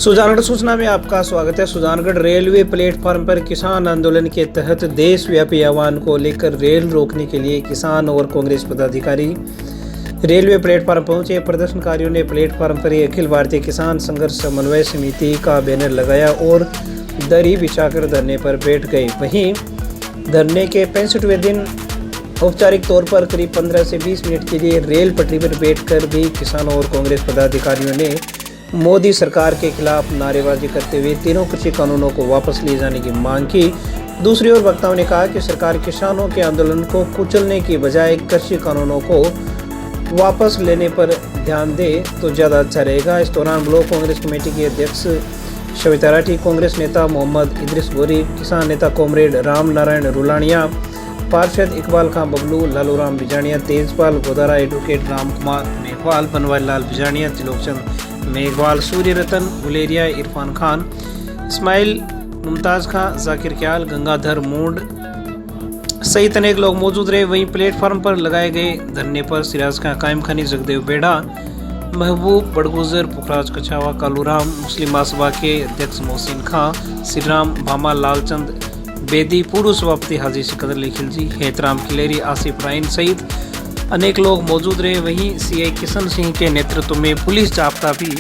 सुजानगढ़ सूचना में आपका स्वागत है। सुजानगढ़ रेलवे प्लेटफार्म पर किसान आंदोलन के तहत देशव्यापी आह्वान को लेकर रेल रोकने के लिए किसान और कांग्रेस पदाधिकारी रेलवे प्लेटफार्म पहुंचे। प्रदर्शनकारियों ने प्लेटफार्म पर अखिल भारतीय किसान संघर्ष समन्वय समिति का बैनर लगाया और दरी बिछाकर धरने पर बैठ गए। वहीं धरने के 65वें दिन औपचारिक तौर पर करीब 15 से 20 मिनट के लिए रेल पटरी पर बैठकर भी किसानों और कांग्रेस पदाधिकारियों ने मोदी सरकार के खिलाफ नारेबाजी करते हुए तीनों कृषि कानूनों को वापस लिए जाने की मांग की। दूसरी ओर वक्ताओं ने कहा कि सरकार किसानों के आंदोलन को कुचलने की बजाय कृषि कानूनों को वापस लेने पर ध्यान दे तो ज़्यादा अच्छा रहेगा। इस दौरान ब्लॉक कांग्रेस कमेटी की अध्यक्ष शविता राठी, कांग्रेस नेता मोहम्मद इदरीस गोरी, किसान नेता कॉमरेड राम नारायण रुलानिया, पार्षद इकबाल खां बबलू, लालू राम बिजानिया, तेजपाल गोदारा, एडवोकेट राम कुमार मेघवाल, बनवारी लाल बिजानिया, त्रिलोकचंद मेघवाल, सूर्य रतन गुलेरिया, इरफान खान, इस्माइल मुमताज़ खां, जाकिर क्याल, गंगाधर मूड सहित अनेक लोग मौजूद रहे। वहीं प्लेटफार्म पर लगाए गए धरने पर सिराज खां, कायम खानी, जगदेव बेड़ा, महबूब बड़गुजर, पुखराज कछावा, कालूराम, मुस्लिम महासभा के अध्यक्ष मोहसिन खां, श्रीराम भामा, लालचंद बेदी, पूर्व सभापति हाजी सिकंदर अली खिलजी, हेतराम किलेरी, आसिफ राइन सहित अनेक लोग मौजूद रहे। वहीं सीआई किशन सिंह के नेतृत्व में पुलिस जाब्ता भी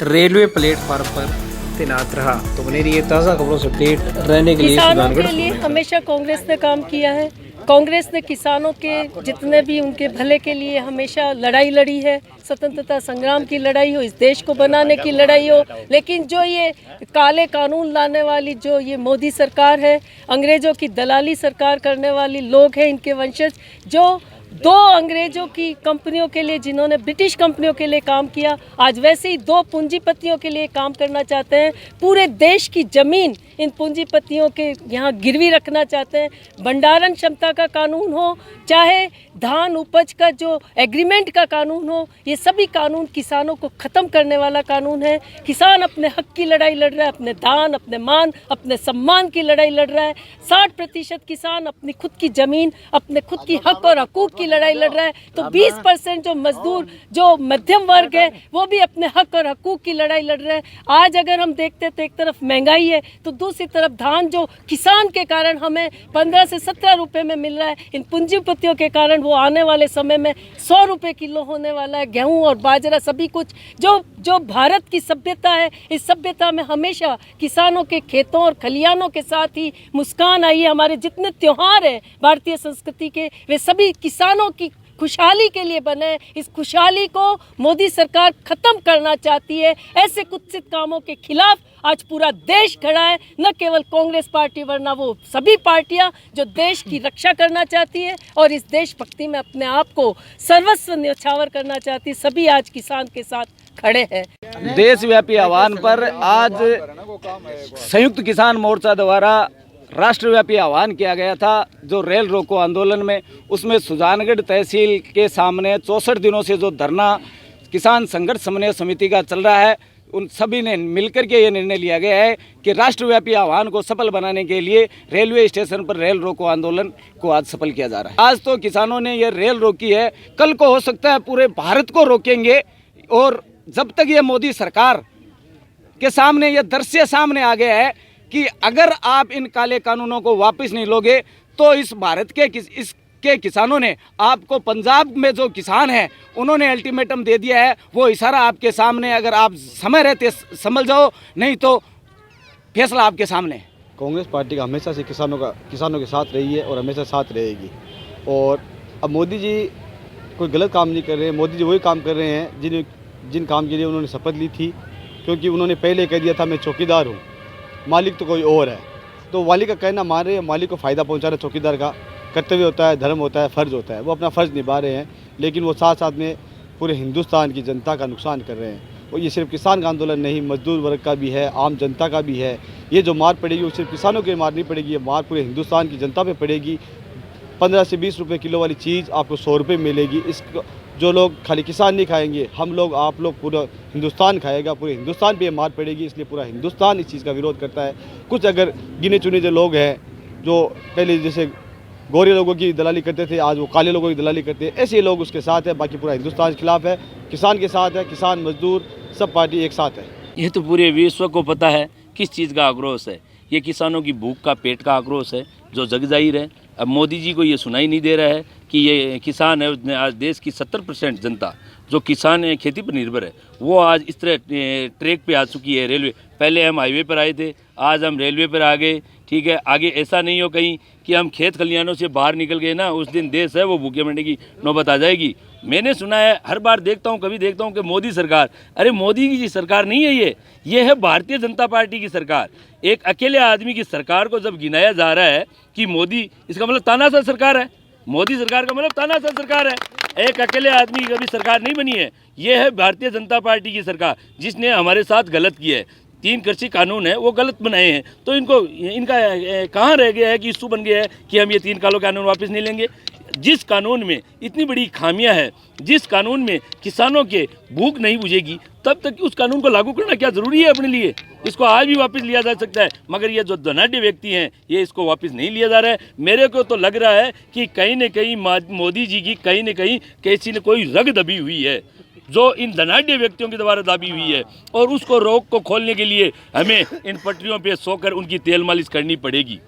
रेलवे प्लेटफार्म पर तैनात रहा। तो बने रहिए ताज़ा खबरों से अपडेट रहने के लिए। किसानों के लिए हमेशा कांग्रेस ने काम किया है। कांग्रेस ने किसानों के जितने भी उनके भले के लिए हमेशा लड़ाई लड़ी है। स्वतंत्रता संग्राम की लड़ाई हो, इस देश को बनाने की लड़ाई हो। लेकिन जो ये काले कानून लाने वाली जो ये मोदी सरकार है, अंग्रेजों की दलाली सरकार करने वाली लोग हैं, इनके वंशज जो दो अंग्रेजों की कंपनियों के लिए, जिन्होंने ब्रिटिश कंपनियों के लिए काम किया, आज वैसे ही दो पूंजीपतियों के लिए काम करना चाहते हैं। पूरे देश की जमीन इन पूंजीपतियों के यहाँ गिरवी रखना चाहते हैं। भंडारण क्षमता का कानून हो, चाहे धान उपज का जो एग्रीमेंट का कानून हो, ये सभी कानून किसानों को ख़त्म करने वाला कानून है। किसान अपने हक की लड़ाई लड़ रहा है, अपने धान, अपने मान, अपने सम्मान की लड़ाई लड़ रहा है। 60% किसान अपनी खुद की ज़मीन, अपने खुद की हक और हकूक़ की लड़ाई लड़ रहा है। तो 20% जो मजदूर, जो मध्यम वर्ग है, वो भी अपने हक और हकूक़ की लड़ाई लड़ रहे हैं। आज अगर हम देखते तो एक तरफ महंगाई है, तो दूसरी तरफ धान जो किसान के कारण हमें 15 से 17 रुपए में मिल रहा है, इन पूंजीपतियों के कारण वो आने वाले समय में 100 रुपए किलो होने वाला है। गेहूं और बाजरा सभी कुछ जो भारत की सभ्यता है, इस सभ्यता में हमेशा किसानों के खेतों और खलियानों के साथ ही मुस्कान आई है। हमारे जितने त्योहार हैं भारतीय संस्कृति के, वे सभी किसानों की खुशहाली के लिए बने। इस खुशहाली को मोदी सरकार खत्म करना चाहती है। ऐसे कुत्सित कामों के खिलाफ आज पूरा देश खड़ा है, न केवल कांग्रेस पार्टी वरना वो सभी पार्टियां जो देश की रक्षा करना चाहती है और इस देशभक्ति में अपने आप को सर्वस्व न्यौछावर करना चाहती है। सभी आज किसान के साथ खड़े हैं। देशव्यापी आह्वान पर आज संयुक्त किसान मोर्चा द्वारा राष्ट्रव्यापी आह्वान किया गया था। जो रेल रोको आंदोलन में, उसमें सुजानगढ़ तहसील के सामने 64 दिनों से जो धरना किसान संघर्ष समन्वय समिति का चल रहा है, उन सभी ने मिलकर के ये निर्णय लिया गया है कि राष्ट्रव्यापी आह्वान को सफल बनाने के लिए रेलवे स्टेशन पर रेल रोको आंदोलन को आज सफल किया जा रहा है। आज तो किसानों ने ये रेल रोकी है, कल को हो सकता है पूरे भारत को रोकेंगे। और जब तक ये मोदी सरकार के सामने ये दृश्य सामने आ गया है कि अगर आप इन काले कानूनों को वापस नहीं लोगे तो इस भारत के किसानों ने आपको, पंजाब में जो किसान हैं उन्होंने अल्टीमेटम दे दिया है। वो इशारा आपके सामने, अगर आप समय रहते समझ जाओ, नहीं तो फैसला आपके सामने। कांग्रेस पार्टी का हमेशा से किसानों के साथ रही है और हमेशा साथ रहेगी। और अब मोदी जी कोई गलत काम नहीं कर रहे हैं। मोदी जी वही काम कर रहे हैं जिन काम के लिए उन्होंने शपथ ली थी, क्योंकि उन्होंने पहले कह दिया था मैं चौकीदार हूँ, मालिक तो कोई और है। तो मालिक का कहना मान रहे हैं। मालिक को फ़ायदा पहुंचाना चौकीदार का कर्तव्य होता है, धर्म होता है, फ़र्ज़ होता है। वो अपना फ़र्ज़ निभा रहे हैं, लेकिन वो साथ साथ में पूरे हिंदुस्तान की जनता का नुकसान कर रहे हैं। और ये सिर्फ किसान का आंदोलन नहीं, मजदूर वर्ग का भी है, आम जनता का भी है। ये जो मार पड़ेगी वो सिर्फ किसानों के मार नहीं पड़ेगी, ये मार पूरे हिंदुस्तान की जनता पर पड़ेगी। 15 से 20 रुपये किलो वाली चीज़ आपको 100 रुपये मिलेगी। इस जो लोग खाली किसान नहीं खाएंगे, हम लोग, आप लोग, पूरा हिंदुस्तान खाएगा। पूरे हिंदुस्तान पे मार पड़ेगी, इसलिए पूरा हिंदुस्तान इस चीज़ का विरोध करता है। कुछ अगर गिने चुने जो लोग हैं, जो पहले जैसे गोरे लोगों की दलाली करते थे, आज वो काले लोगों की दलाली करते हैं, ऐसे लोग उसके साथ है। बाकी पूरा हिंदुस्तान के खिलाफ है, किसान के साथ है। किसान, मजदूर, सब पार्टी एक साथ है। ये तो पूरे विश्व को पता है किस चीज़ का आक्रोश है। ये किसानों की भूख का पेट का आक्रोश है जो जग जाहिर है। अब मोदी जी को ये सुनाई नहीं दे रहा है कि ये किसान है। आज देश की 70% जनता जो किसान है, खेती पर निर्भर है, वो आज इस तरह ट्रैक पे आ चुकी है। रेलवे, पहले हम हाईवे पर आए थे, आज हम रेलवे पर आ गए। ठीक है, आगे ऐसा नहीं हो कहीं कि हम खेत खलिहानों से बाहर निकल गए ना, उस दिन देश है वो भूखे मरने की नौबत आ जाएगी। मैंने सुना है, हर बार देखता हूँ, कभी देखता हूँ कि मोदी सरकार, अरे मोदी की सरकार नहीं है ये है भारतीय जनता पार्टी की सरकार। एक अकेले आदमी की सरकार को जब गिनाया जा रहा है कि मोदी, इसका मतलब तानाशाह सरकार है। मोदी सरकार का मतलब तानाशाह सरकार है। एक अकेले आदमी की कभी सरकार नहीं बनी है। ये है भारतीय जनता पार्टी की सरकार जिसने हमारे साथ गलत किया है। 3 कृषि कानून है वो गलत बनाए हैं, तो इनका कहाँ रह गया है कि इशू बन गया है कि हम ये 3 कानून वापस नहीं लेंगे। जिस कानून में इतनी बड़ी खामियां है, जिस कानून में किसानों के भूख नहीं बुझेगी, तब तक उस कानून को लागू करना क्या ज़रूरी है अपने लिए। इसको आज भी वापस लिया जा सकता है, मगर ये जो धनाढ़ व्यक्ति हैं ये इसको वापस नहीं लिया जा रहा है। मेरे को तो लग रहा है कि कहीं न कहीं मोदी जी की कहीं न कहीं किसी ने कोई रग दबी हुई है जो इन धनाढ़ व्यक्तियों के द्वारा दाबी हुई है, और उसको रोक को खोलने के लिए हमें इन पटरियों पे सोकर उनकी तेल मालिश करनी पड़ेगी।